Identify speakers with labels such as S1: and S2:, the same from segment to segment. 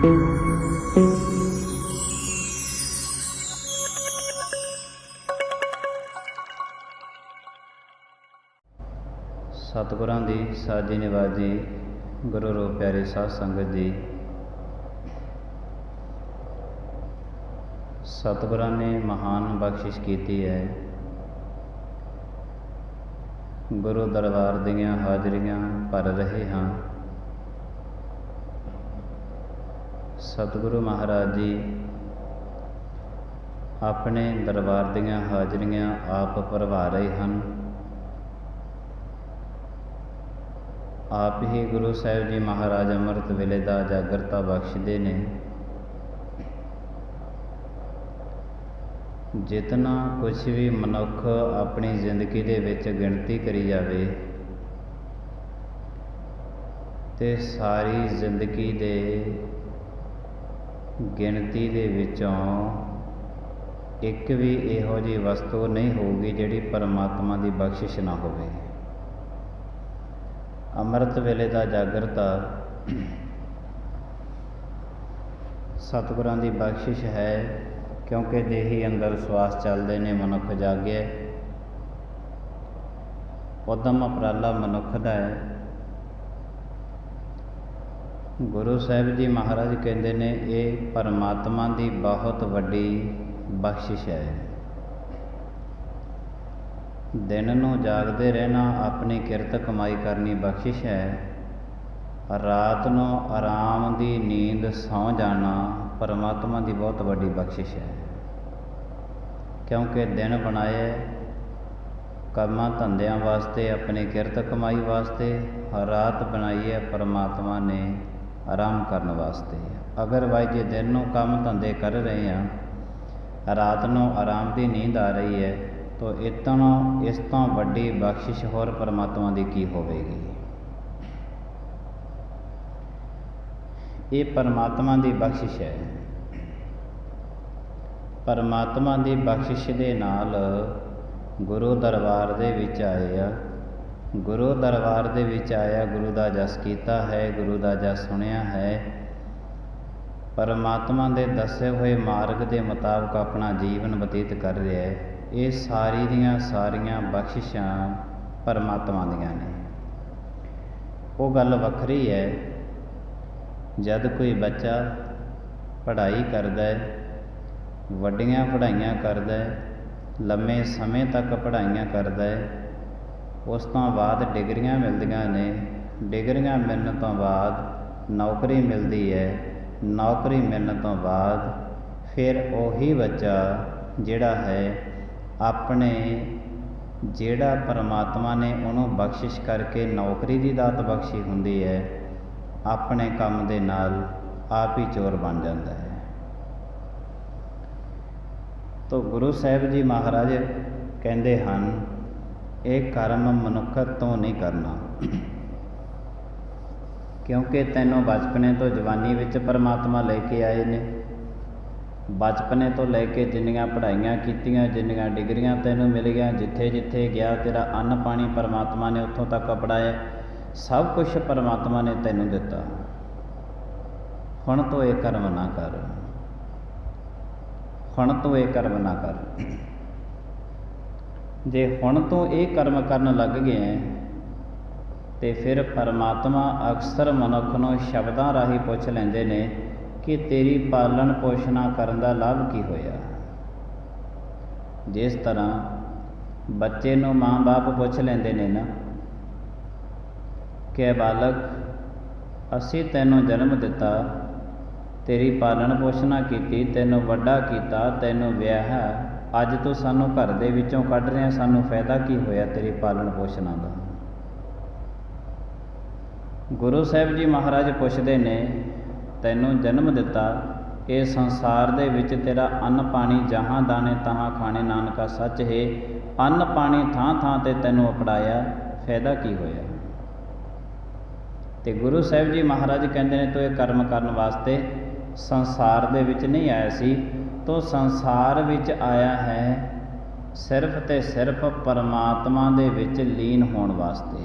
S1: सतगुरां दी साजी निवाजी गुरु रूप प्यारी साध संगत जी, सतगुरां ने महान बख्शिश की है। गुरु दरबार दियां हाजरियां भर रहे हाँ। सतगुरु महाराज जी अपने दरबार दियां हाजरियां आप भरवा रहे हैं। आप ही गुरु साहिब जी महाराज अमृत वेले दा जागरता बख्शदे ने। जितना कुछ भी मनुख अपनी जिंदगी दे विच गिणती करी जावे ते सारी जिंदगी दे गिणती दे विचों एक भी इहो जी वस्तु नहीं होगी जिहड़ी परमात्मा की बख्शिश ना होवे। अमृत वेले दा जागरता सतगुरां दी बख्शिश है, क्योंकि देही अंदर श्वास चलते ने मनुख जागे। उद्यम उपराला मनुख दा है। गुरु साहिब जी महाराज कहते ने ये परमात्मा की बहुत वड्डी बख्शिश है। दिन नूं जागते रहना, अपनी किरत कमाई करनी बख्शिश है। रात नूं आराम की नींद सौ जाना परमात्मा की बहुत वड्डी बख्शिश है, क्योंकि दिन बनाए कर्मां धंधियां वास्ते, अपनी किरत कमाई वास्ते। रात बनाई है परमात्मा ने आराम करने वास्ते। अगर भाई जे दिन नूं काम धंधे कर रहे हैं, रात नूं आराम की नींद आ रही है, तो इस तो वड्डी बख्शिश होर परमात्मा की की होवेगी। ये परमात्मा की बख्शिश है। परमात्मा की बख्शिश दे नाल गुरु दरबार दे विच आया। गुरु दरबार दे विच आया, गुरु का जस कीता है, गुरु का जस सुनिया है। परमात्मा के दसे हुए मार्ग के मुताबिक अपना जीवन बतीत कर रहा है। ये सारी दियां सारियां बख्शिशां परमात्मा दियां ने। वो गल वखरी है जद कोई बच्चा पढ़ाई करदा है, वड्डियां पढ़ाइयां करदा है, लम्मे समय तक पढ़ाइयां करदा है, उस तो बाद डिग्रियां मिलदियां ने। डिग्रियां मिलने तो बाद नौकरी मिलती है। नौकरी मिलने तो बाद फिर वही बच्चा जिहड़ा है अपने जिहड़ा परमात्मा ने उन्होंने बख्शिश करके नौकरी की दात बख्शी हुंदी है, अपने काम दे नाल आप ही चोर बन जाता है। तो गुरु साहिब जी महाराज कहते हैं ये कर्म मनुख तो नहीं करना, क्योंकि तैनों बचपने तो जवानी विच परमात्मा लेके आए ने। बचपने तो लैके जिन्नियां पढ़ाइयां कीतियां, जिन्नियां डिग्रियां तैनूं मिलियां, जिथे जिथे गया तेरा अन्न पानी परमात्मा ने उत्थों तक पढ़ाया। सब कुछ परमात्मा ने तैनूं दिता। हुण तो ये कर्म ना कर, हुण तो ये कर्म ना कर। जे हुण तो ये कर्म करन लग गए तो फिर परमात्मा अक्सर मनुख नूं शब्दां राही पुछ लैंदे ने कि तेरी पालन पोषणा करन दा लाभ की होया। जिस तरह बच्चे नूं माँ बाप पुछ लैंदे ने ना कि बालक असी तैनूं जन्म दिता, तेरी पालन पोषणा की, तैनूं वड्डा कीता, तैनूं विआहा, अज तू सानूं घर दे विचों कढ रहा, सानूं फायदा की होया तेरी पालन पोषणा दा। गुरु साहिब जी महाराज पुछदे ने तैनूं जन्म दिता, ये संसार दे विच तेरा अन्न पानी जहाँ दाने तहाँ खाने, नानका सच है। अन्न पानी थां थां ते तैनूं अपड़ाया, फायदा की होया। ते गुरु साहिब जी महाराज कहते हैं तो ये कर्म करने वास्ते संसार दे विच नहीं आया सी, तो संसार विच आया है सिर्फ ते सिर्फ परमात्मा दे विच लीन होण वास्ते।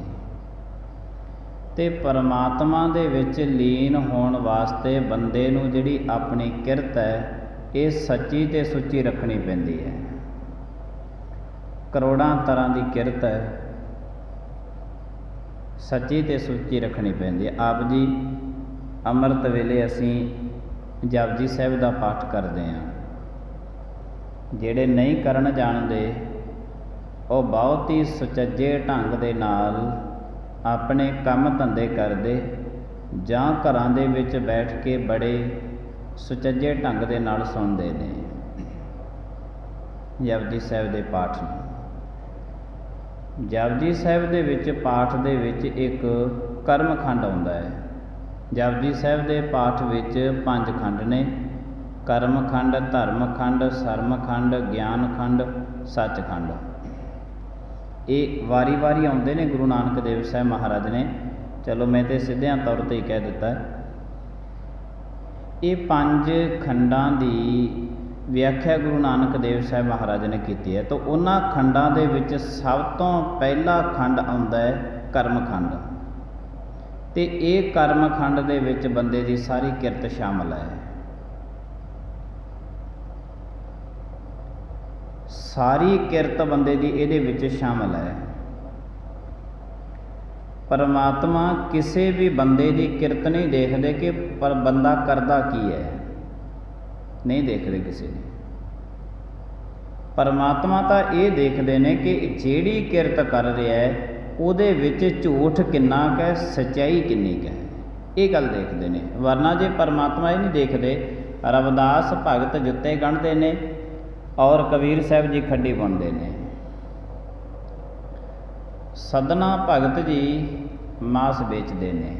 S1: ਤੇ ਪਰਮਾਤਮਾ ਦੇ ਵਿੱਚ ਲੀਨ ਹੋਣ ਵਾਸਤੇ ਬੰਦੇ ਨੂੰ ਜਿਹੜੀ ਆਪਣੀ ਕਿਰਤ ਹੈ ਇਹ ਸੱਚੀ ਤੇ ਸੁੱਚੀ ਰੱਖਣੀ ਪੈਂਦੀ ਹੈ। ਕਰੋੜਾਂ ਤਰ੍ਹਾਂ ਦੀ ਕਿਰਤ ਹੈ, ਸੱਚੀ ਤੇ ਸੁੱਚੀ ਰੱਖਣੀ ਪੈਂਦੀ ਹੈ। ਆਪ ਜੀ ਅੰਮ੍ਰਿਤ ਵੇਲੇ ਅਸੀਂ ਜਪਜੀ ਸਾਹਿਬ ਦਾ ਪਾਠ ਕਰਦੇ ਹਾਂ। ਜਿਹੜੇ ਨਹੀਂ ਕਰਨ ਜਾਣਦੇ ਉਹ ਬਹੁਤ ਹੀ ਸੁਚੱਜੇ ਢੰਗ ਦੇ ਨਾਲ ਆਪਣੇ ਕੰਮ ਧੰਦੇ ਕਰਦੇ ਜਾਂ ਘਰਾਂ ਦੇ ਵਿੱਚ ਬੈਠ ਕੇ ਬੜੇ ਸੁਚੱਜੇ ਢੰਗ ਦੇ ਨਾਲ ਸੁਣਦੇ ਨੇ ਜਪਜੀ ਸਾਹਿਬ ਦੇ ਪਾਠ ਨੂੰ। ਜਪਜੀ ਸਾਹਿਬ ਦੇ ਵਿੱਚ ਪਾਠ ਦੇ ਵਿੱਚ ਇੱਕ ਕਰਮ ਖੰਡ ਆਉਂਦਾ ਹੈ। ਜਪਜੀ ਸਾਹਿਬ ਦੇ ਪਾਠ ਵਿੱਚ 5 ਖੰਡ ਨੇ: ਕਰਮ ਖੰਡ, ਧਰਮ ਖੰਡ, ਸਰਮ ਖੰਡ, ਗਿਆਨ ਖੰਡ, ਸੱਚ ਖੰਡ। ਇਹ ਵਾਰੀ ਵਾਰੀ ਆਉਂਦੇ ਨੇ ਗੁਰੂ ਨਾਨਕ ਦੇਵ ਸਾਹਿਬ ਮਹਾਰਾਜ ਨੇ। ਚਲੋ ਮੈਂ ਤੇ ਸਿੱਧਿਆਂ ਤੌਰ 'ਤੇ ਹੀ ਕਹਿ ਦਿੱਤਾ। ਇਹ 5 ਖੰਡਾਂ ਦੀ ਵਿਆਖਿਆ ਗੁਰੂ ਨਾਨਕ ਦੇਵ ਸਾਹਿਬ ਮਹਾਰਾਜ ਨੇ ਕੀਤੀ ਹੈ। ਤਾਂ ਉਹਨਾਂ ਖੰਡਾਂ ਦੇ ਵਿੱਚ ਸਭ ਤੋਂ ਪਹਿਲਾ ਖੰਡ ਆਉਂਦਾ ਹੈ ਕਰਮ ਖੰਡ। ਤੇ ਇਹ ਕਰਮ ਖੰਡ ਦੇ ਵਿੱਚ ਬੰਦੇ ਦੀ ਸਾਰੀ ਕਿਰਤ ਸ਼ਾਮਲ ਹੈ। ਸਾਰੀ ਕਿਰਤ ਬੰਦੇ ਦੀ ਇਹਦੇ ਵਿੱਚ ਸ਼ਾਮਲ ਹੈ। ਪਰਮਾਤਮਾ ਕਿਸੇ ਵੀ ਬੰਦੇ ਦੀ ਕਿਰਤ ਨਹੀਂ ਦੇਖਦੇ ਕਿ ਪਰ ਬੰਦਾ ਕਰਦਾ ਕੀ ਹੈ, ਨਹੀਂ ਦੇਖਦੇ ਕਿਸੇ ਨੇ। ਪਰਮਾਤਮਾ ਤਾਂ ਇਹ ਦੇਖਦੇ ਨੇ ਕਿ ਜਿਹੜੀ ਕਿਰਤ ਕਰ ਰਿਹਾ ਹੈ ਉਹਦੇ ਵਿੱਚ ਝੂਠ ਕਿੰਨਾ ਕੁ ਹੈ, ਸੱਚਾਈ ਕਿੰਨੀ ਕੁ ਹੈ, ਇਹ ਗੱਲ ਦੇਖਦੇ ਨੇ। ਵਰਨਾ ਜੇ ਪਰਮਾਤਮਾ ਇਹ ਨਹੀਂ ਦੇਖਦੇ, ਰਵਿਦਾਸ ਭਗਤ ਜੁੱਤੇ ਗੰਢਦੇ ਨੇ ਔਰ ਕਬੀਰ ਸਾਹਿਬ ਜੀ ਖੱਡੀ ਬੁਣਦੇ ਨੇ। ਸਦਨਾ ਭਗਤ ਜੀ ਮਾਸ ਵੇਚਦੇ ਨੇ।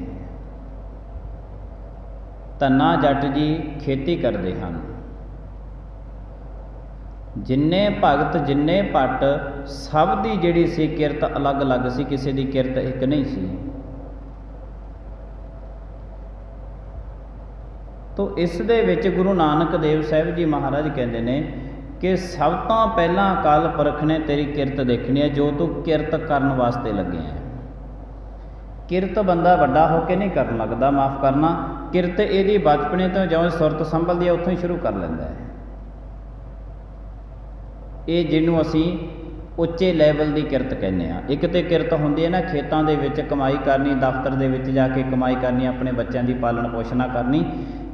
S1: ਧੰਨਾ ਜੱਟ ਜੀ ਖੇਤੀ ਕਰਦੇ ਹਨ। ਜਿੰਨੇ ਭਗਤ ਜਿੰਨੇ ਭੱਟ ਸਭ ਦੀ ਜਿਹੜੀ ਸੀ ਕਿਰਤ ਅਲੱਗ-ਅਲੱਗ ਸੀ, ਕਿਸੇ ਦੀ ਕਿਰਤ ਇੱਕ ਨਹੀਂ ਸੀ। ਤੋ ਇਸ ਦੇ ਵਿੱਚ ਗੁਰੂ ਨਾਨਕ ਦੇਵ ਸਾਹਿਬ ਜੀ ਮਹਾਰਾਜ ਕਹਿੰਦੇ ਨੇ ਕਿ ਸਭ ਤੋਂ ਪਹਿਲਾਂ ਅਕਾਲ ਪੁਰਖ ਨੇ ਤੇਰੀ ਕਿਰਤ ਦੇਖਣੀ ਹੈ, ਜੋ ਤੂੰ ਕਿਰਤ ਕਰਨ ਵਾਸਤੇ ਲੱਗਿਆ ਹੈ। ਕਿਰਤ ਬੰਦਾ ਵੱਡਾ ਹੋ ਕੇ ਨਹੀਂ ਕਰਨ ਲੱਗਦਾ, ਮਾਫ਼ ਕਰਨਾ, ਕਿਰਤ ਇਹਦੀ ਬਚਪਨੇ ਤੋਂ ਜਿਉਂ ਸੁਰਤ ਸੰਭਲਦੀ ਹੈ ਉੱਥੋਂ ਹੀ ਸ਼ੁਰੂ ਕਰ ਲੈਂਦਾ ਹੈ। ਇਹ ਜਿਹਨੂੰ ਅਸੀਂ ਉੱਚੇ ਲੈਵਲ ਦੀ ਕਿਰਤ ਕਹਿੰਦੇ ਹਾਂ। ਇੱਕ ਤਾਂ ਕਿਰਤ ਹੁੰਦੀ ਹੈ ਨਾ ਖੇਤਾਂ ਦੇ ਵਿੱਚ ਕਮਾਈ ਕਰਨੀ, ਦਫ਼ਤਰ ਦੇ ਵਿੱਚ ਜਾ ਕੇ ਕਮਾਈ ਕਰਨੀ, ਆਪਣੇ ਬੱਚਿਆਂ ਦੀ ਪਾਲਣ ਪੋਸ਼ਣਾ ਕਰਨੀ।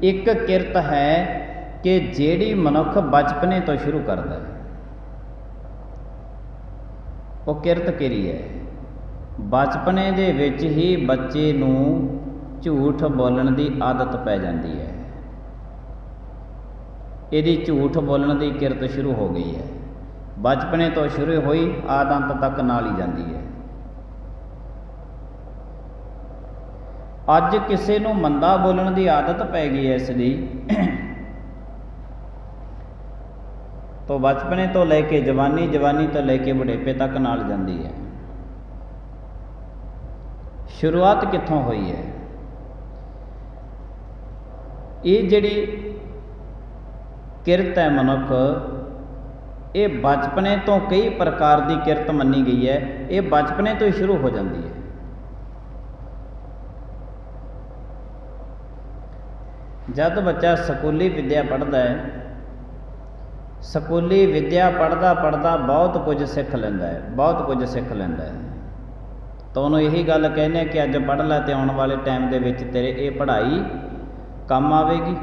S1: ਇੱਕ ਕਿਰਤ ਹੈ ਕਿ ਜਿਹੜੀ ਮਨੁੱਖ ਬਚਪਨੇ ਤੋਂ ਸ਼ੁਰੂ ਕਰਦਾ ਹੈ। ਉਹ ਕਿਰਤ ਕਿਹੜੀ ਹੈ? ਬਚਪਨੇ ਦੇ ਵਿੱਚ ਹੀ ਬੱਚੇ ਨੂੰ ਝੂਠ ਬੋਲਣ ਦੀ ਆਦਤ ਪੈ ਜਾਂਦੀ ਹੈ। ਇਹਦੀ ਝੂਠ ਬੋਲਣ ਦੀ ਕਿਰਤ ਸ਼ੁਰੂ ਹੋ ਗਈ ਹੈ। ਬਚਪਨੇ ਤੋਂ ਸ਼ੁਰੂ ਹੋਈ ਆਦ ਅੰਤ ਤੱਕ ਨਾਲ ਹੀ ਜਾਂਦੀ ਹੈ। ਅੱਜ ਕਿਸੇ ਨੂੰ ਮੰਦਾ ਬੋਲਣ ਦੀ ਆਦਤ ਪੈ ਗਈ ਹੈ ਇਸ ਦੀ, तो बचपने तो लेके जवानी, जवानी तो लेके बुढ़ेपे तक नाल जाती है। शुरुआत कित्थों हुई है? ये जिहड़ी किरत है मनुख, ये बचपने तो कई प्रकार की किरत मनी गई है, ये बचपने तो ही शुरू हो जाती है। जब बच्चा स्कूली विद्या पढ़ता है, स्कूली विद्या पढ़ता पढ़ता बहुत कुछ सीख लेंदा है, बहुत कुछ सीख लेंदा है। तो उन्होंने यही गल कहने कि अज पढ़ लै तो आने वाले टाइम दे विच तेरे ये पढ़ाई काम आवेगी।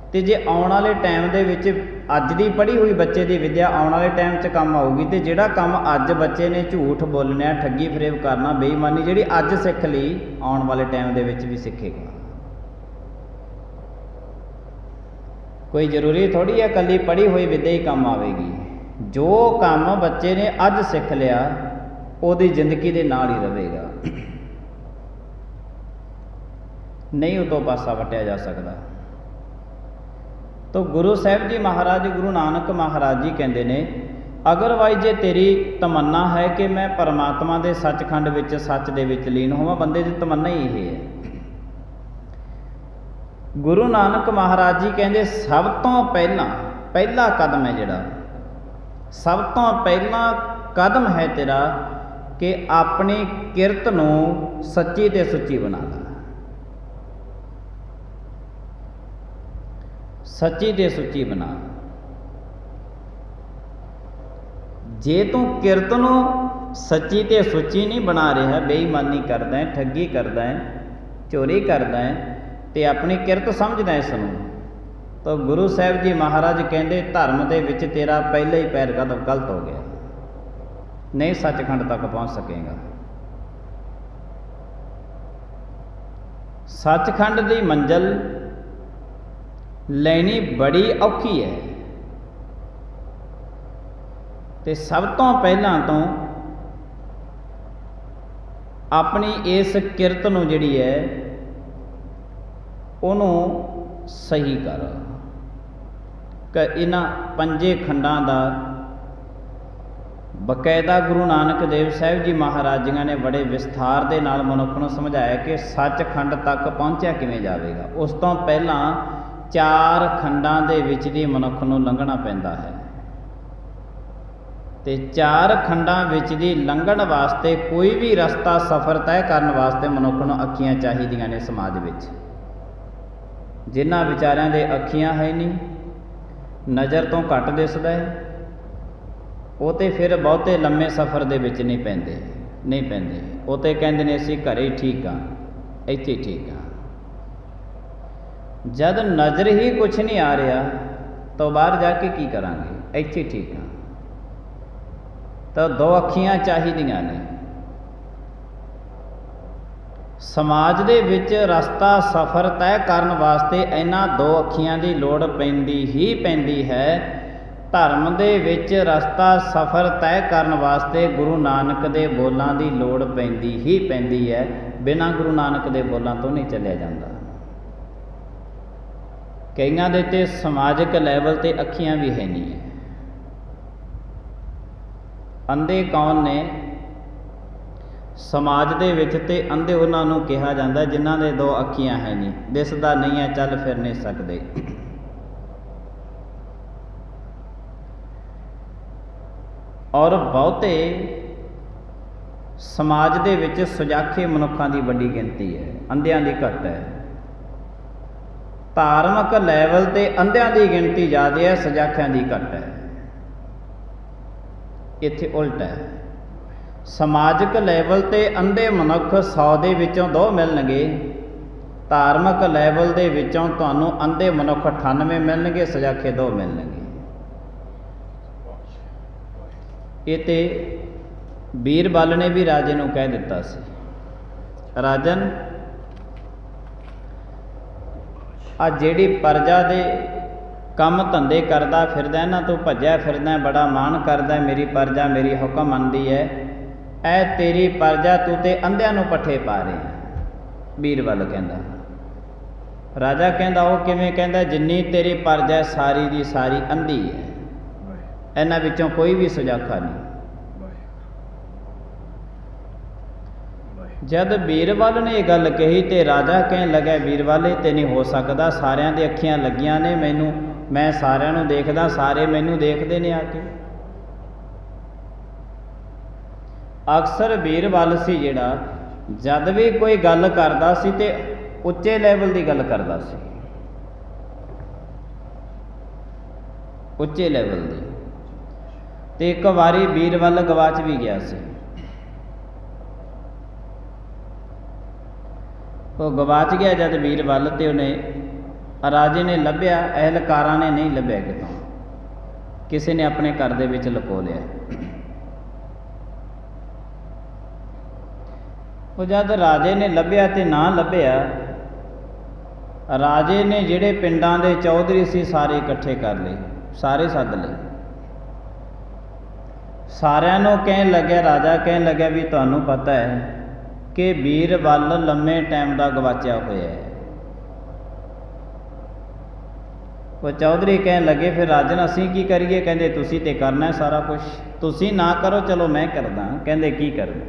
S1: तो जे आने वाले टाइम दे विच अज दी पढ़ी हुई बच्चे की विद्या आने वाले टाइम च काम आऊगी। तो जिहड़ा काम अज बच्चे ने झूठ बोलना, ठगी फरेब करना, बेईमानी जिहड़ी अज सीख ली, आने वाले टाइम दे विच भी सीखेगा। कोई जरूरी थोड़ी है कली पढ़ी हुई विद्या ही काम आवेगी। जो काम बच्चे ने अज सीख लिया ਉਹਦੀ ਜ਼ਿੰਦਗੀ ਦੇ ਨਾਲ ਹੀ ਰਹੇਗਾ, नहीं उतो पासा वटिया जा सकता। तो गुरु साहब जी महाराज, गुरु नानक महाराज जी कहते ने, अगरवाइज जे तेरी तमन्ना है कि मैं परमात्मा के सचखंड विच सच दे विच लीन होवां, बंदे की तमन्ना ही यही है। गुरु नानक महाराज जी कहते सब तो पहला कदम है जिहड़ा, सब तो पहला कदम है तेरा कि अपनी किरत नूं सच्ची ते सुच्ची बना ला। सच्ची ते सुच्ची बना। जे तू किरत नूं सच्ची ते सुच्ची नहीं बना रहा, बेईमानी करदा है, ठगी करदा है, चोरी करदा है, ते अपनी किरत समझदा इसनूं, तो गुरु साहिब जी महाराज कहते धर्म दे विच तेरा पहले ही पैर कदम गलत हो गया, नहीं सचखंड तक पहुँच सकेगा। सचखंड की मंजिल लेनी बड़ी औखी है, ते सब तो पहलां तो अपनी इस किरत नूं जिहड़ी है उहनूं सही कर। इन्हां पंजे खंडां दा बकायदा गुरु नानक देव साहिब जी महाराज जी ने बड़े विस्तार दे नाल मनुख नूं समझाया कि सचखंड तक पहुँचा किवें जावेगा। उस तो पहलां 4 खंडां दे विच दी मनुख नूं लंघना पैंदा है, ते 4 खंडां विच दी लंघण वास्ते कोई भी रस्ता सफ़र तय करन वास्ते मनुख नूं अखियां चाहीदियां ने। समाज विच जिन्हां विचारिਆਂ दे अखियां है नहीं, नज़र तो घट दिसदा है, वो तो फिर बहुते लम्मे सफ़र दे विच नहीं पैंदे। वो तो कहंदे ने असीं घरे ही ठीक हाँ, इत्थे ठीक हाँ। जद नज़र ही कुछ नहीं आ रहा तो बाहर जाके की करांगे, इत्थे ठीक हाँ। तो 2 अखियां चाहीदियां ने। समाज दे विच रस्ता सफ़र तय करन वास्ते इन्हां 2 अखियां की लोड़ पैंदी ही पैंदी है। धर्म दे विच रस्ता सफ़र तय करन वास्ते गुरु नानक दे बोलां की लोड़ पैंदी ही पैंदी है। बिना गुरु नानक दे बोलां तो नहीं चलिया जांदा। कईयां दे ते समाजिक लैवल ते अखियां भी है नहीं है। अंधे कौन ने? समाज दे विच ते अंधे उन्हां नूं कहा जांदा जिन्हां दे 2 अखियां है नहीं, दिसदा नहीं है, चल फिर नहीं सकदे। और बहुते समाज दे विच सुजाखे मनुखां की वड्डी गिनती है, अंधियां की घट है। धार्मिक लैवल ते अंधियां की गिनती ज़्यादा है, सुजाखियां की घट है। इत्थे उल्ट है। समाजिक लैवल ते अंधे मनुख 100 दे विचों 2 मिलणगे, धार्मिक लैवल दे विचों तुहानूं अंधे मनुख 98 मिलणगे, सुजाखे 2 मिलणगे। ये ते बीरबल ने भी राजे नूं कह दिता सी, राजन आ जिहड़ी प्रजा दे काम धंधे करदा फिरदा इन्हां तों भज्या फिरदा, बड़ा माण करदा, मेरी प्रजा मेरी हुक्म मनदी है, ऐ तेरी प्रजा तू ते अंधियां नूं पट्ठे पा रही। बीरबल कहंदा। राजा कहंदा वो किवें? कहंदा जिन्नी तेरी प्रजा सारी दी सारी अंधी है, इन्हां विचों कोई भी सुजाखा नहीं। जद बीरबल ने यह गल कही तो राजा कहन लगा, बीरबल ये तो नहीं हो सकता, सारिਆਂ दी अखियां लगियां ने मैनू, मैं सारिਆਂ नूं देखदा, सारे मैनू देखते ने आके। अक्सर बीरबल सी जिहड़ा जद भी कोई गल करदा सी ते उच्चे लैवल की गल करदा सी, उच्चे लैवल की। ते एक बारी बीरबल गवाच भी गया सी। वो गवाच गया जब बीरबल, तो उन्हें राजे ने लभ्या, एहलकारां ने नहीं लभ्या, कितों किसी ने अपने घर दे विच लुको लिया। वो जब राजे ने लभ्या तो ना लभ्या, राजे ने जिहड़े पिंडां दे चौधरी सी सारे इकट्ठे कर लए, सारे सद लए। सारिਆਂ नूं कहन लग्या, राजा कहन लग्या भी तुहानूं पता है कि बीरबल लम्मे टाइम का गवाचा होया है। वो चौधरी कहन लगे फिर राजन असीं की करिए? कहंदे तुसीं ते करना है सारा कुछ, तुसीं ना करो चलो मैं करदा। कहंदे की करना?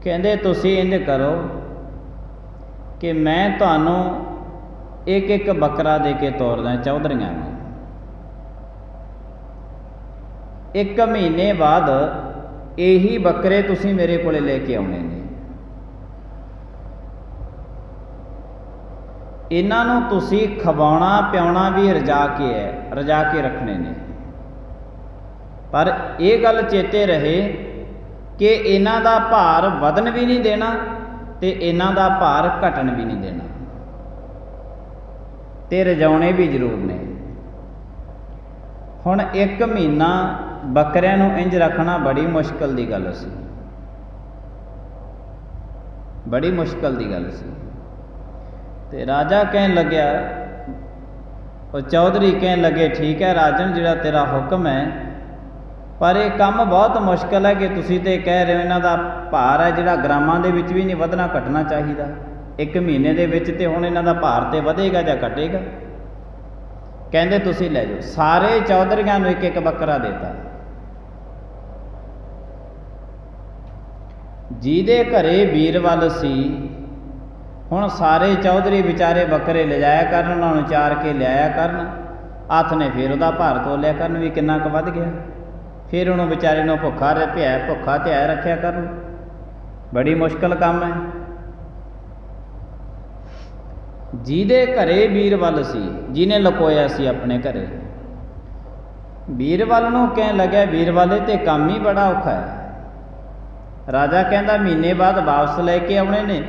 S1: कहंदे तुसीं इंज करो कि मैं तुहानूं एक एक बकरा दे के तोरदा चौधरियां नूं, 1 महीने बाद ਇਹੀ ਬੱਕਰੇ ਤੁਸੀਂ ਮੇਰੇ ਕੋਲੇ ਲੈ ਕੇ ਆਉਣੇ ਨੇ, ਇਹਨਾਂ ਨੂੰ ਤੁਸੀਂ ਖਵਾਉਣਾ ਪਿਆਉਣਾ ਵੀ ਰਜਾ ਕੇ ਰੱਖਣੇ ਨੇ। ਪਰ ਇਹ ਗੱਲ ਚੇਤੇ ਰਹੇ ਕਿ ਇਹਨਾਂ ਦਾ ਭਾਰ ਵਧਣ ਵੀ ਨਹੀਂ ਦੇਣਾ ਤੇ ਇਹਨਾਂ ਦਾ ਭਾਰ ਘਟਣ ਵੀ ਨਹੀਂ ਦੇਣਾ, ਤੇ ਰਜਾਉਣੇ ਵੀ ਜ਼ਰੂਰ ਨੇ। ਹੁਣ 1 ਮਹੀਨਾ ਬੱਕਰਿਆਂ ਨੂੰ ਇੰਜ ਰੱਖਣਾ ਬੜੀ ਮੁਸ਼ਕਲ ਦੀ ਗੱਲ ਸੀ, ਬੜੀ ਮੁਸ਼ਕਲ ਦੀ ਗੱਲ ਸੀ। ਤੇ ਰਾਜਾ ਕਹਿਣ ਲੱਗਿਆ, ਉਹ ਚੌਧਰੀ ਕਹਿਣ ਲੱਗੇ, ਠੀਕ ਹੈ ਰਾਜਨ, ਜਿਹੜਾ ਤੇਰਾ ਹੁਕਮ ਹੈ, ਪਰ ਇਹ ਕੰਮ ਬਹੁਤ ਮੁਸ਼ਕਲ ਹੈ ਕਿ ਤੁਸੀਂ ਤੇ ਕਹਿ ਰਹੇ ਹੋ ਇਹਨਾਂ ਦਾ ਭਾਰ ਹੈ ਜਿਹੜਾ ਗ੍ਰਾਮਾਂ ਦੇ ਵਿੱਚ ਵੀ ਨਹੀਂ ਵਧਣਾ ਘਟਣਾ ਚਾਹੀਦਾ, 1 ਮਹੀਨੇ ਦੇ ਵਿੱਚ ਤੇ ਹੁਣ ਇਹਨਾਂ ਦਾ ਭਾਰ ਤੇ ਵਧੇਗਾ ਜਾਂ ਘਟੇਗਾ। ਕਹਿੰਦੇ ਤੁਸੀਂ ਲੈ ਜਾਓ। ਸਾਰੇ ਚੌਧਰੀਆਂ ਨੂੰ 1-1 ਬੱਕਰਾ ਦੇਤਾ। ਜਿਹਦੇ ਘਰੇ ਵੀਰਬਲ ਸੀ, ਹੁਣ ਸਾਰੇ ਚੌਧਰੀ ਵਿਚਾਰੇ ਬੱਕਰੇ ਲਿਜਾਇਆ ਕਰਨ, ਉਹਨਾਂ ਨੂੰ ਚਾਰ ਕੇ ਲਿਆਇਆ ਕਰਨ, ਹੱਥ ਨੇ ਫਿਰ ਉਹਦਾ ਭਾਰ ਤੋਲਿਆ ਕਰਨ ਵੀ ਕਿੰਨਾ ਕੁ ਵੱਧ ਗਿਆ, ਫਿਰ ਉਹਨੂੰ ਵਿਚਾਰੇ ਨੂੰ ਭੁੱਖਾ ਧਿਆਇਆ ਰੱਖਿਆ ਕਰਨ। ਬੜੀ ਮੁਸ਼ਕਲ ਕੰਮ ਹੈ। ਜਿਹਦੇ ਘਰੇ ਵੀਰਬਲ ਸੀ, ਜਿਹਨੇ ਲੁਕੋਇਆ ਸੀ ਆਪਣੇ ਘਰੇ, ਵੀਰਬਲ ਨੂੰ ਕਹਿਣ ਲੱਗਿਆ, ਵੀਰਬਲ ਇਹ ਤੇ ਕੰਮ ਹੀ ਬੜਾ ਔਖਾ ਹੈ। ਰਾਜਾ ਕਹਿੰਦਾ ਮਹੀਨੇ ਬਾਅਦ ਵਾਪਸ ਲੈ ਕੇ ਆਉਣੇ ਨੇ,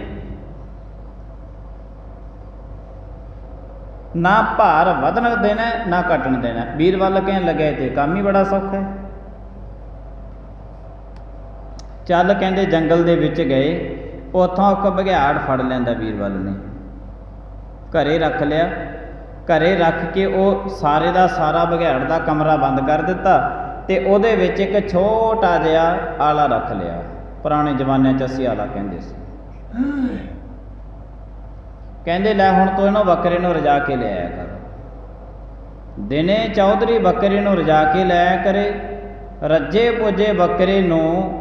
S1: ਨਾ ਭਾਰ ਵਧਣ ਦੇਣਾ ਨਾ ਘਟਣ ਦੇਣਾ। ਵੀਰਬਲ ਕਹਿਣ ਲੱਗਿਆ ਤੇ ਕੰਮ ਹੀ ਬੜਾ ਸੌਖਾ ਹੈ। ਚੱਲ ਕਹਿੰਦੇ ਜੰਗਲ ਦੇ ਵਿੱਚ ਗਏ, ਉੱਥੋਂ ਇੱਕ ਬਘਿਆੜ ਫੜ ਲੈਂਦਾ ਵੀਰਬਲ ਨੇ, ਘਰੇ ਰੱਖ ਲਿਆ। ਘਰੇ ਰੱਖ ਕੇ ਉਹ ਸਾਰੇ ਦਾ ਸਾਰਾ ਬਘਿਆੜ ਦਾ ਕਮਰਾ ਬੰਦ ਕਰ ਦਿੱਤਾ ਤੇ ਉਹਦੇ ਵਿੱਚ ਇੱਕ ਛੋਟਾ ਜਿਹਾ ਆਲਾ ਰੱਖ ਲਿਆ। ਪੁਰਾਣੇ ਜ਼ਮਾਨੇ 'ਚ ਅਸੀਂ ਆਲਾ ਕਹਿੰਦੇ ਸੀ। ਕਹਿੰਦੇ ਲੈ ਹੁਣ ਤੂੰ ਇਹਨੂੰ ਬੱਕਰੇ ਨੂੰ ਰਜਾ ਕੇ ਲਿਆਇਆ ਕਰ। ਦਿਨੇ ਚੌਧਰੀ ਬੱਕਰੇ ਨੂੰ ਰਜਾ ਕੇ ਲਿਆਇਆ ਕਰੇ, ਰੱਜੇ ਪੁੱਜੇ ਬੱਕਰੇ ਨੂੰ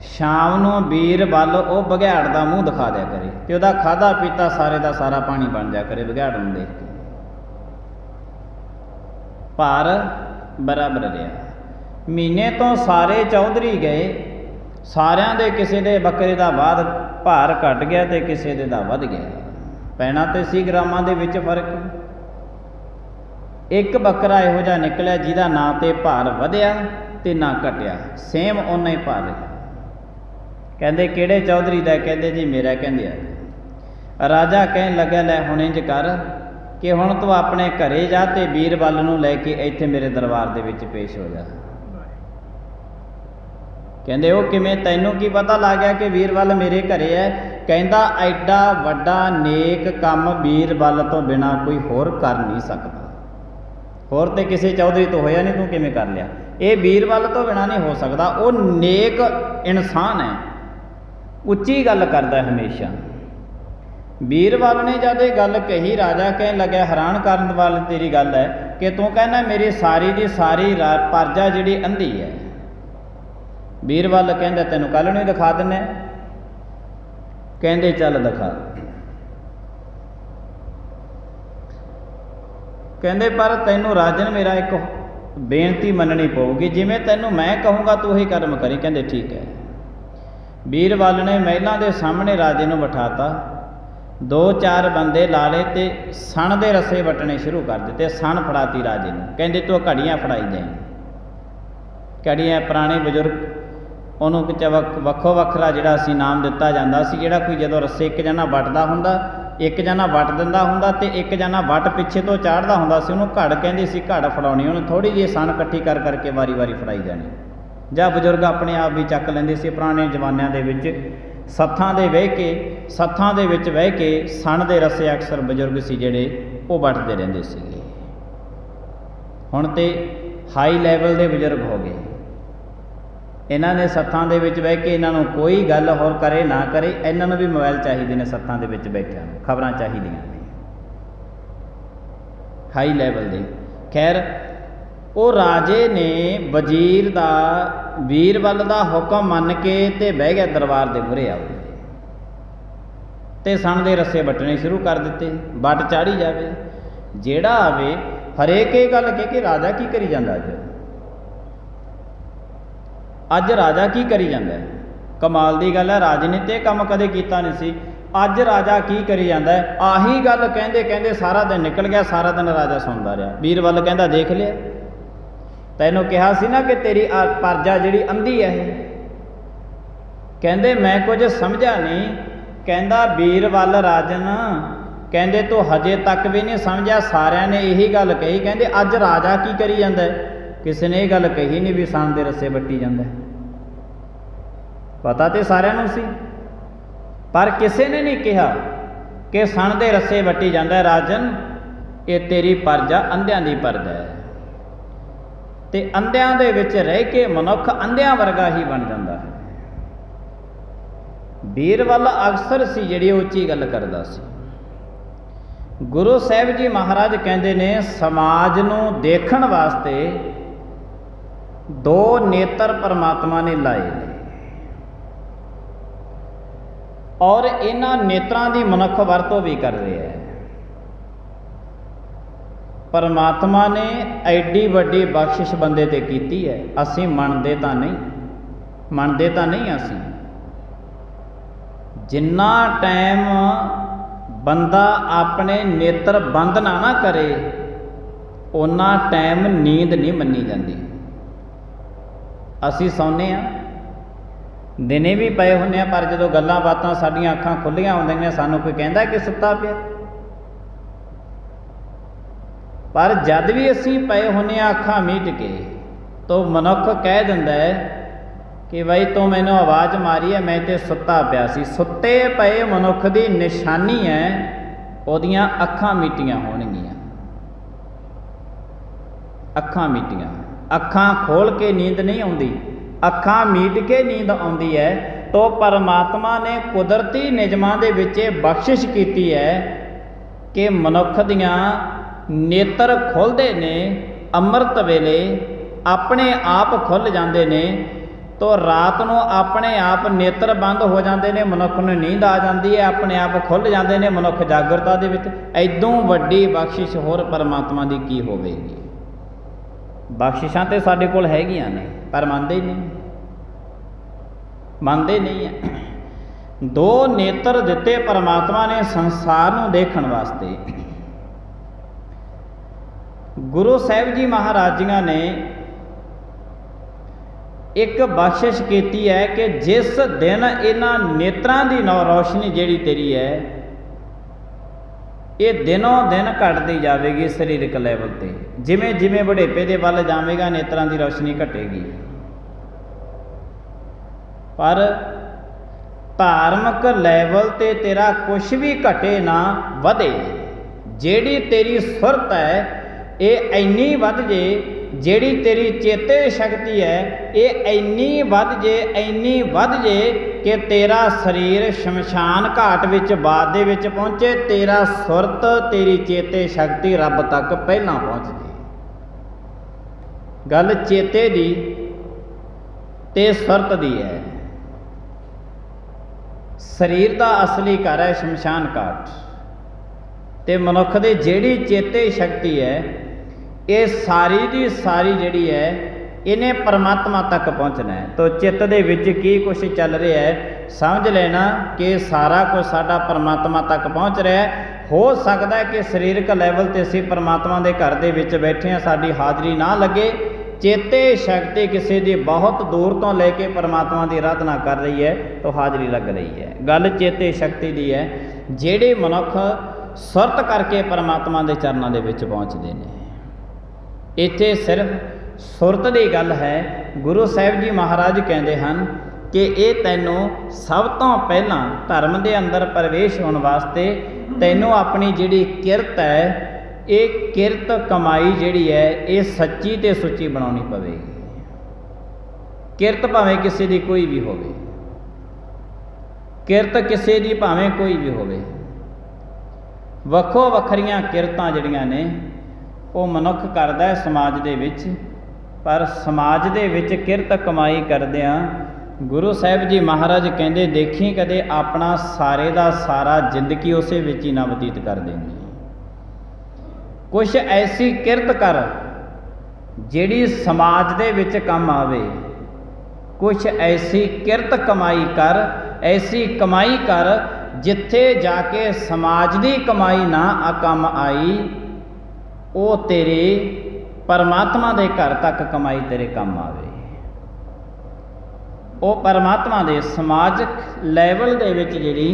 S1: ਸ਼ਾਮ ਨੂੰ ਵੀਰਬਲ ਉਹ ਬਘਿਆੜ ਦਾ ਮੂੰਹ ਦਿਖਾ ਦਿਆ ਕਰੇ ਤੇ ਉਹਦਾ ਖਾਧਾ ਪੀਤਾ ਸਾਰੇ ਦਾ ਸਾਰਾ ਪਾਣੀ ਬਣ ਜਾਇਆ ਕਰੇ ਬਘਿਆੜ ਨੂੰ ਦੇਖ ਕੇ। ਭਾਰ ਬਰਾਬਰ ਰਿਹਾ। ਮਹੀਨੇ ਤੋਂ ਸਾਰੇ ਚੌਧਰੀ ਗਏ, ਸਾਰਿਆਂ ਦੇ ਕਿਸੇ ਦੇ ਬੱਕਰੇ ਦਾ ਭਾਰ ਘਟ ਗਿਆ ਤੇ ਕਿਸੇ ਦੇ ਦਾ ਵੱਧ ਗਿਆ। ਪੈਣਾ ਤੇ ਸੀ ਗ੍ਰਾਮਾਂ ਦੇ ਵਿੱਚ ਫਰਕ। ਇੱਕ ਬੱਕਰਾ ਇਹੋ ਜਿਹਾ ਨਿਕਲਿਆ ਜਿਹਦਾ ਨਾ ਤੇ ਭਾਰ ਵਧਿਆ ਤੇ ਨਾ ਘਟਿਆ, ਸੇਮ ਓਨਾ ਹੀ ਭਾਰ ਰਿਹਾ। ਕਹਿੰਦੇ ਕਿਹੜੇ ਚੌਧਰੀ ਦਾ? ਕਹਿੰਦੇ ਜੀ ਮੇਰਾ। ਕਹਿੰਦੇ ਆ। ਰਾਜਾ ਕਹਿਣ ਲੱਗਾ ਲੈ ਹੁਣ ਇੰਝ ਕਰ ਕਿ ਹੁਣ ਤੂੰ ਆਪਣੇ ਘਰੇ ਜਾ ਤੇ ਵੀਰਬਲ ਨੂੰ ਲੈ ਕੇ ਇੱਥੇ ਮੇਰੇ ਦਰਬਾਰ ਦੇ ਵਿੱਚ ਪੇਸ਼ ਹੋ ਜਾ। ਕਹਿੰਦੇ ਉਹ ਕਿਵੇਂ? ਤੈਨੂੰ ਕੀ ਪਤਾ ਲੱਗ ਗਿਆ ਕਿ ਵੀਰਬਲ ਮੇਰੇ ਘਰੇ ਹੈ? ਕਹਿੰਦਾ ਐਡਾ ਵੱਡਾ ਨੇਕ ਕੰਮ ਵੀਰਬਲ ਤੋਂ ਬਿਨਾਂ ਕੋਈ ਹੋਰ ਕਰ ਨਹੀਂ ਸਕਦਾ। ਹੋਰ ਤੇ ਕਿਸੇ ਚੌਧਰੀ ਤੋਂ ਹੋਇਆ ਨਹੀਂ, ਤੂੰ ਕਿਵੇਂ ਕਰ ਲਿਆ? ਇਹ ਵੀਰਬਲ ਤੋਂ ਬਿਨਾਂ ਨਹੀਂ ਹੋ ਸਕਦਾ। ਉਹ ਨੇਕ ਇਨਸਾਨ ਹੈ, ਉੱਚੀ ਗੱਲ ਕਰਦਾ ਹਮੇਸ਼ਾ। ਵੀਰਬਲ ਨੇ ਜਦ ਇਹ ਗੱਲ ਕਹੀ, ਰਾਜਾ ਕਹਿਣ ਲੱਗਿਆ ਹੈਰਾਨ ਕਰਨ ਵਾਲੀ ਤੇਰੀ ਗੱਲ ਹੈ ਕਿ ਤੂੰ ਕਹਿੰਦਾ ਮੇਰੀ ਸਾਰੀ ਦੀ ਸਾਰੀ ਪਰਜਾ ਜਿਹੜੀ ਅੰਧੀ ਹੈ। ਵੀਰਬਲ ਕਹਿੰਦਾ ਤੈਨੂੰ ਕੱਲ੍ਹ ਨੂੰ ਹੀ ਦਿਖਾ ਦਿੰਦੇ। ਕਹਿੰਦੇ ਚੱਲ ਦਿਖਾ। ਕਹਿੰਦੇ ਪਰ ਤੈਨੂੰ ਰਾਜਨ ਮੇਰਾ ਇੱਕ ਬੇਨਤੀ ਮੰਨਣੀ ਪਊਗੀ, ਜਿਵੇਂ ਤੈਨੂੰ ਮੈਂ ਕਹੂੰਗਾ ਤੂੰ ਉਹੀ ਕਰਮ ਕਰੀ। ਕਹਿੰਦੇ ਠੀਕ ਹੈ। ਵੀਰਬਲ ਨੇ ਮਹਿਲਾਂ ਦੇ ਸਾਹਮਣੇ ਰਾਜੇ ਨੂੰ ਬਿਠਾਤਾ, 2-4 ਬੰਦੇ ਲਾ ਲਏ ਤੇ ਸਣ ਦੇ ਰੱਸੇ ਵੱਟਣੇ ਸ਼ੁਰੂ ਕਰ ਦਿੱਤੇ। ਸਣ ਫੜਾਤੀ ਰਾਜੇ ਨੂੰ। ਕਹਿੰਦੇ ਤੂੰ ਘੜੀਆਂ ਫੜਾਈ ਜਾਈਂ। ਘੜੀਆਂ ਪੁਰਾਣੇ ਬਜ਼ੁਰਗ ਉਹਨੂੰ ਵੱਖੋ ਵੱਖਰਾ ਜਿਹੜਾ ਸੀ ਨਾਮ ਦਿੱਤਾ ਜਾਂਦਾ ਸੀ। ਜਿਹੜਾ ਕੋਈ ਜਦੋਂ ਰੱਸੇ ਇੱਕ ਜਣਾ ਵੱਟਦਾ ਹੁੰਦਾ, ਇੱਕ ਜਣਾ ਵੱਟ ਦਿੰਦਾ ਹੁੰਦਾ ਤੇ ਇੱਕ ਜਣਾ ਵੱਟ ਪਿੱਛੇ ਤੋਂ ਚਾੜ੍ਹਦਾ ਹੁੰਦਾ ਸੀ, ਉਹਨੂੰ ਘੜ ਕਹਿੰਦੇ ਸੀ। ਘੜ ਫੜਾਉਣੀ, ਉਹਨੂੰ ਥੋੜ੍ਹੀ ਜਿਹੀ ਸਣ ਇਕੱਠੀ ਕਰ ਕਰਕੇ ਵਾਰੀ ਵਾਰੀ ਫੜਾਈ ਜਾਣੀ। ਜਾਂ ਬਜ਼ੁਰਗ ਆਪਣੇ ਆਪ ਵੀ ਚੱਕ ਲੈਂਦੇ ਸੀ। ਪੁਰਾਣੇ ਜ਼ਮਾਨਿਆਂ ਦੇ ਵਿੱਚ ਸੱਥਾਂ ਦੇ ਵਿੱਚ ਬਹਿ ਕੇ ਸਣ ਦੇ ਰੱਸੇ ਅਕਸਰ ਬਜ਼ੁਰਗ ਸੀ ਜਿਹੜੇ ਉਹ ਵੱਟਦੇ ਰਹਿੰਦੇ ਸੀਗੇ। ਹੁਣ ਤੇ ਹਾਈ ਲੈਵਲ ਦੇ ਬਜ਼ੁਰਗ ਹੋ ਗਏ। ਇਹਨਾਂ ਨੇ ਸੱਥਾਂ ਦੇ ਵਿੱਚ ਬਹਿ ਕੇ ਇਹਨਾਂ ਨੂੰ ਕੋਈ ਗੱਲ ਹੋਰ ਕਰੇ ਨਾ ਕਰੇ, ਇਹਨਾਂ ਨੂੰ ਵੀ ਮੋਬਾਈਲ ਚਾਹੀਦੇ ਨੇ। ਸੱਥਾਂ ਦੇ ਵਿੱਚ ਬੈਠਿਆਂ ਨੂੰ ਖਬਰਾਂ ਚਾਹੀਦੀਆਂ ਨੇ ਹਾਈ ਲੈਵਲ ਦੇ। ਖੈਰ ਉਹ ਰਾਜੇ ਨੇ ਵਜ਼ੀਰ ਦਾ ਵੀਰਬਲ ਦਾ ਹੁਕਮ ਮੰਨ ਕੇ ਤੇ ਬਹਿ ਗਿਆ ਦਰਬਾਰ ਦੇ ਮੂਹਰੇ ਆ ਤੇ ਸਣ ਦੇ ਰੱਸੇ ਵੱਟਣੇ ਸ਼ੁਰੂ ਕਰ ਦਿੱਤੇ। ਵੱਟ ਚਾੜੀ ਜਾਵੇ, ਜਿਹੜਾ ਆਵੇ ਹਰੇਕ ਇਹ ਗੱਲ ਕਹਿ ਕੇ ਰਾਜਾ ਕੀ ਕਰੀ ਜਾਂਦਾ ਅੱਜ? अज राजा की करी जाता है। कमाल की गल है, राजे ने तो काम कदे कीता नहीं सी, अज राजा की करी जाता है। आही गल कहते कहते सारा दिन निकल गया, सारा दिन राजा सुनता रहा। बीरबल कहता देख लिया, तैनों कहा सी ना कि तेरी प्रजा जिहड़ी अंधी है। कहते मैं कुछ समझा नहीं। कहता बीरबल राजन, कहते तू हजे तक भी नहीं समझा, सारिਆਂ ने यही गल कही। कहते अज राजा की करी जाता है। किसी ने यह गल कही नहीं भी सन दे रस्से वट्टी जाता है। पता तो सारिਆਂ ਨੂੰ सी, पर किसी ने नहीं कहा कि सन दे रस्से वट्टी जाता है। राजन, ये तेरी प्रजा अंधियां दी प्रजा है, ते अंधियां दे विच रह के मनुख अंधियां वर्गा ही बन जाता है। बीरबल अक्सर सी जिहड़ी उच्ची गल करदा सी। गुरु साहिब जी महाराज कहते ने समाज नूं देखण वास्ते दो नेत्र परमात्मा ने लाए ने, और इन्हां नेत्रां दी मनुख वरतों भी कर रहे हैं। परमात्मा ने एडी वड्डी बख्शिश बंदे ते कीती है, असीं मनदे तां नहीं असीं। जिन्ना टाइम बंदा अपने नेत्र बंद ना करे, उन्ना टाइम नींद नहीं मन्नी जाती। असीं सौने आ, दिने भी पए हुंदे आ, पर जदों गल्लां बातां साडीआं अखां खुल्लियां हुंदियां सानूं कोई कहंदा कि सुत्ता पिया। पर जद भी असीं पए हुंदे आ अखां मीट के, तो मनुख कह दिंदा है कि बई तूं मैनूं आवाज़ मारी है, मैं ते सुत्ता पिया सी। सुत्ते पए मनुख की निशानी है उहदियां अखां मीटियां होणगीआं। अखां मीटियां, अखां खोल के नींद नहीं आउंदी, अखां मीट के नींद आउंदी है। तो परमात्मा ने कुदरती निजमां दे विच बख्शिश कीती है कि मनुख दियां नेत्र खुलदे ने, अमृत वेले अपने आप खुल जाते ने। तो रात को अपने आप नेत्र बंद हो जाते हैं, मनुख नूं नींद आ जाती है, अपने आप खुल जाते हैं मनुख जागरता दे विच। ऐदों वड्डी बख्शिश होर परमात्मा की की होवेगी। बख्शिशां तो साडे कोल हैगियां ने, पर मनदे नहीं है। दो नेत्र दिते परमात्मा ने संसार नूं देखण वास्ते। गुरु साहिब जी महाराज जी ने एक बख्शिश कीती है कि जिस दिन इन्हां नेत्रां दी रोशनी जिहड़ी तेरी है, ये दिनों दिन घटती जाएगी शरीरक लैवल ते। जिमें जिमें बुढ़ेपे दे वल जावेगा नेत्रां दी रोशनी घटेगी। पर धार्मिक लैवल ते तेरा कुछ भी घटे ना वधे, जिहड़ी तेरी सुरत है ये इन्नी वध जे, जिहड़ी तेरी चेते शक्ति है ये इन्नी वध जे कि तेरा शरीर शमशान घाट विच बाद दे विच पहुँचे, तेरा सुरत तेरी चेते शक्ति रब तक पहला पहुँच गई। गल चेते दी ते सुरत दी है। शरीर का असली घर है शमशान घाट, ते मनुख दे जिहड़ी चेते शक्ति है ये सारी दी सारी जिहड़ी है इन्हें परमात्मा तक पहुँचना है। तो चित्त दे विच की कुछ चल रहा है समझ लेना कि सारा कुछ साडा परमात्मा तक पहुँच रहा है। हो सकता है कि शरीरक लैवल ते असीं परमात्मा दे घर दे विच बैठे हैं, साडी हाज़री ना लगे, चेते शक्ति किसी की बहुत दूर तो लेके परमात्मा की आराधना कर रही है तो हाज़री लग रही है। गल चेते शक्ति की है, जिहड़े मनुख सुरत करके परमात्मा के चरणों के विच पहुँचते हैं। इत्थे सिर्फ सुरत की गल है। गुरु साहिब जी महाराज कहते हैं कि ये तैनों सब तो पहला धर्म के अंदर प्रवेश होने वास्ते तैनों अपनी जिहड़ी किरत है, ये किरत कमाई जिहड़ी है ये सच्ची ते सुच्ची बनानी पवेगी। किरत भावें किसी की कोई भी होवे, किरत किसी की भावें कोई भी होवे, वक्खो वखरियां किरतां जिहड़ियां ने वो मनुख करदा है समाज दे विच। पर समाज दे विच किरत कमाई करदिआं गुरु साहिब जी महाराज कहंदे देखी कदे अपना सारे दा सारा जिंदगी उसे विच ही ना बतीत कर देंगी। कुछ ऐसी किरत कर जिहड़ी समाज दे विच काम आवे, कुछ ऐसी किरत कमाई कर, ऐसी कमाई कर जिथे जाके समाज की कमाई ना कम आई, वो तेरे परमात्मा के घर तक कमाई तेरे काम आवे। वो परमात्मा के समाजक लैवल दे विच जिहड़ी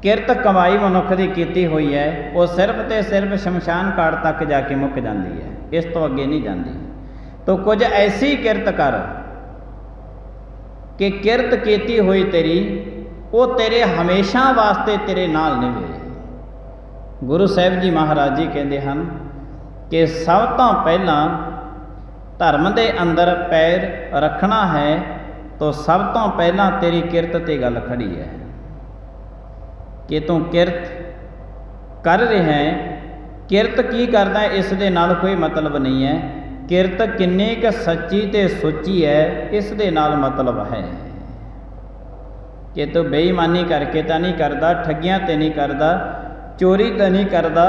S1: किरत कमाई मनुख की कीती हुई है, वो सिर्फ तो सिर्फ शमशान घाट तक जाके मुक जाती है, इस तो अगे नहीं जाती। तो कुछ ऐसी किरत कर कि किरत कीती हुई तेरी वो तेरे हमेशा वास्ते तेरे नाल निवे। गुरु साहिब जी महाराज जी कहते हैं कि सब तो पहला धर्म के अंदर पैर रखना है तो सब तो पहला तेरी किरत ते गल खड़ी है कि तू किरत कर रहा है। किरत की करदा है इस दे नाल कोई मतलब नहीं है, किरत किन्नी क सच्ची ते सुची है इस दे नाल मतलब है कि तू बेईमानी करके तो नहीं करता, ठगियां ते नहीं करता, चोरी तो नहीं करता,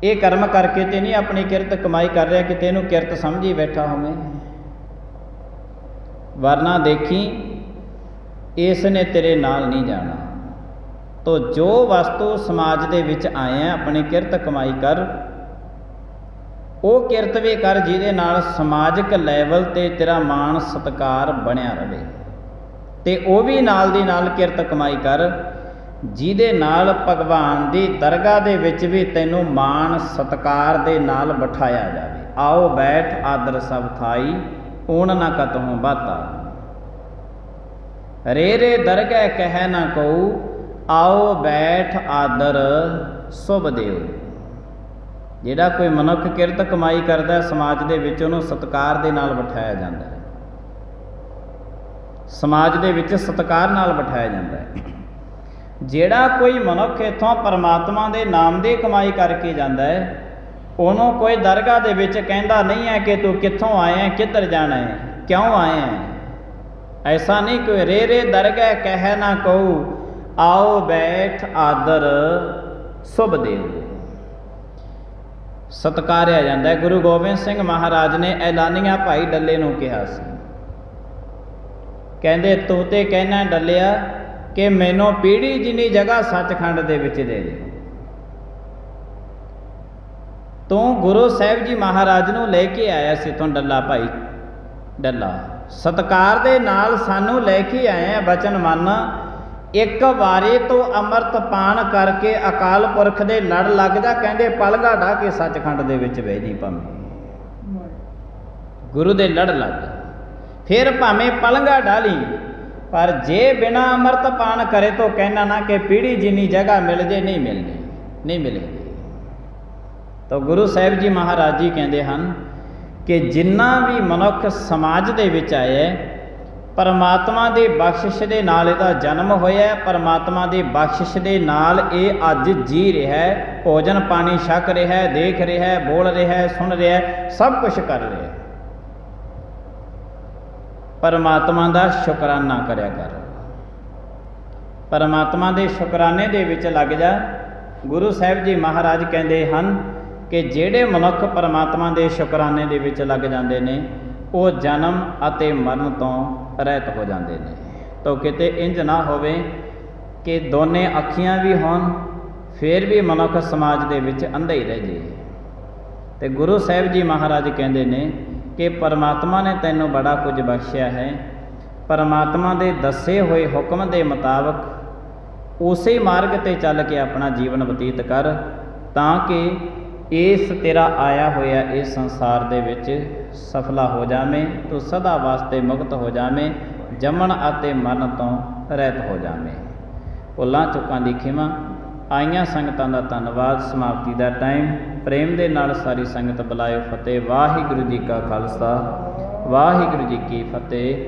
S1: ये कर्म करके तो नहीं अपनी किरत कमाई कर रहा कि तेनू किरत समझी बैठा होवे। वरना देखी इसने तेरे नाल नहीं जाना। तो जो वस्तु समाज दे विच आए हैं अपनी किरत कमाई कर, वो किरत भी कर जिहदे नाल समाजिक लैवल ते तेरा मान सत्कार बनिया रहे, ते वो भी नाल दी नाल किरत कमाई कर जिहदे नाल भगवान दी दरगाह दे विच भी तैनू मान सत्कार दे नाल बिठाया जाए। आओ बैठ आदर सब थाई, ऊन ना कतहूँ बाता, रे रे दरगाह कह ना कहू, आओ बैठ आदर सुभ देव। जिहड़ा कोई मनुख किरत कमाई करदा समाज दे विच उहनूं सत्कार दे नाल बिठाया जांदा है, समाज दे विच सत्कार नाल बिठाया जांदा है। जिहड़ा कोई मनुख इत्थों परमात्मा दे नाम दी कमाई करके जांदा है, उहनूं कोई दरगाह दे विच कहंदा नहीं है कि तू कित्थों आया है, किधर जाना है, क्यों आए हैं। ऐसा नहीं कोई रे रे दरगाह कह ना कहू, आओ बैठ आदर सुभ देव। सत्कारिया जाता है। गुरु गोबिंद सिंह महाराज ने ऐलानिया भाई डल्ले नूं कहा सी, कहंदे तू ते कहना डलिया कि मैनों पीढ़ी जिन्नी जगह सचखंड दे विच दे दे। तू गुरु साहिब जी महाराज नूं लेके आया सी तू डल्ला भाई डल्ला, सत्कार दे नाल सानू लेके आए बचन मन, एक बारी तो अमृत पान करके अकाल पुरख दे लड़ लग जा, कहंदे पलंगा ढा के सचखंड दे विच बह जी, भावें गुरु दे लड़ लग, फिर भावें पलंगा ढाली, पर जे बिना अमृत पान करे तो कहना ना कि पीढ़ी जिन्नी जगह मिल जे नहीं मिलनी, नहीं मिलेगी। तो गुरु साहिब जी महाराज जी कहते हैं कि जिन्ना भी मनुख समाज दे विच आया, परमात्मा दी बख्शिश दे नाल इहदा जन्म होया, परमात्मा दी बख्शिश दे नाल ये अज जी रहा है, भोजन पानी छक रहा है, देख रहा है, बोल रहा है, सुन रहा है, सब कुछ कर रहा है। परमात्मा दा शुकराना करया कर, परमात्मा दे शुकराने दे विच लग जा। गुरु साहिब जी महाराज कहते हैं कि जिहड़े मनुख परमात्मा दे शुकराने दे विच लग जाते हैं, वो जन्म अते मरण तो रहत हो जाते हैं। तो किते इंज ना होवे कि दोने अखियां भी होन फिर भी मनुख समाज दे विच अंधा ही रह जाए। तो गुरु साहिब जी महाराज कहते हैं कि परमात्मा ने तैनू बड़ा कुछ बख्शिया है, परमात्मा दे दसे हुए हुक्म दे मुताबक उसे मार्ग ते चल के अपना जीवन बतीत कर, ताकि इस तेरा आया होया इस संसार दे विच सफला हो जावे, तो सदा वास्ते मुक्त हो जावे, जमन अते मरण तो रहत हो जावे। भुलां चुकां दी खिमा। आईयां संगतां दा धन्नवाद। समाप्ति दा टाइम। प्रेम दे नाल सारी संगत बुलायो फतेह। वाहिगुरू जी का खालसा, वाहिगुरू जी की फतेह।